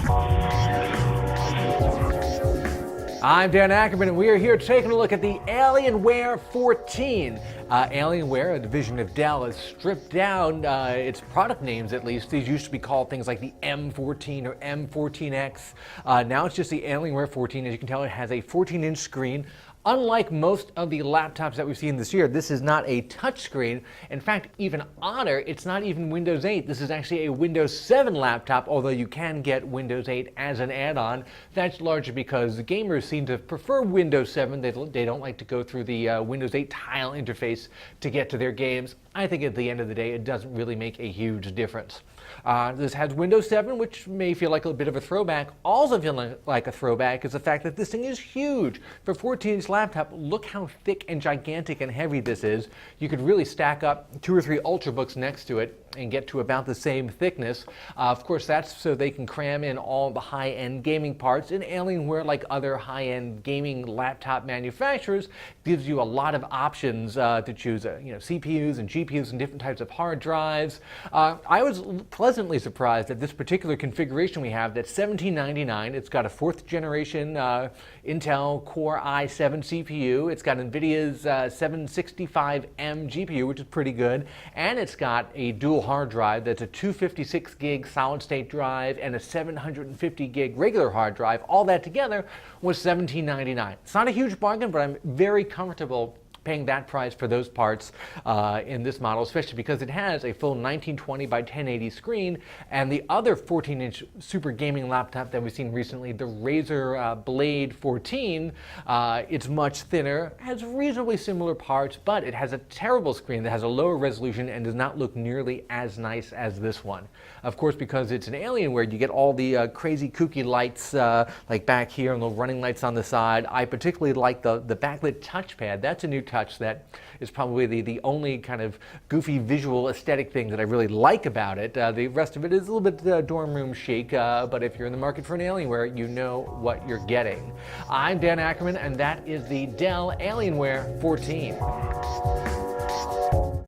I'm Dan Ackerman, and we are here taking a look at the Alienware 14. Alienware, a division of Dell, has stripped down its product names, at least. These used to be called things like the M14 or M14X. Now it's just the Alienware 14. As you can tell, it has a 14-inch screen. Unlike most of the laptops that we've seen this year, this is not a touchscreen. In fact, even odder, it's not even Windows 8. This is actually a Windows 7 laptop, although you can get Windows 8 as an add-on. That's largely because the gamers seem to prefer Windows 7. They don't like to go through the Windows 8 tile interface to get to their games. I think at the end of the day, it doesn't really make a huge difference. This has Windows 7, which may feel like a bit of a throwback. Also feeling like a throwback is the fact that this thing is huge. For a 14-inch laptop, look how thick and gigantic and heavy this is. You could really stack up 2 or 3 Ultrabooks next to it and get to about the same thickness. Of course, that's so they can cram in all the high-end gaming parts. And Alienware, like other high-end gaming laptop manufacturers, gives you a lot of options to choose, CPUs and GPUs and different types of hard drives. I was pleasantly surprised at this particular configuration we have. That's $1799. It's got a 4th generation Intel Core i7 CPU. It's got NVIDIA's 765M GPU, which is pretty good. And it's got a dual hard drive that's a 256 gig solid state drive and a 750 gig regular hard drive. All that together was $1799. It's not a huge bargain, but I'm very comfortable paying that price for those parts in this model, especially because it has a full 1920 by 1080 screen, and the other 14-inch super gaming laptop that we've seen recently, the Razer Blade 14, it's much thinner, has reasonably similar parts, but it has a terrible screen that has a lower resolution and does not look nearly as nice as this one. Of course, because it's an Alienware, you get all the crazy kooky lights like back here and the running lights on the side. I particularly like the backlit touchpad. That's a new touch that is probably the only kind of goofy visual aesthetic thing that I really like about it. The rest of it is a little bit dorm room chic, but if you're in the market for an Alienware, you know what you're getting. I'm Dan Ackerman, and that is the Dell Alienware 14.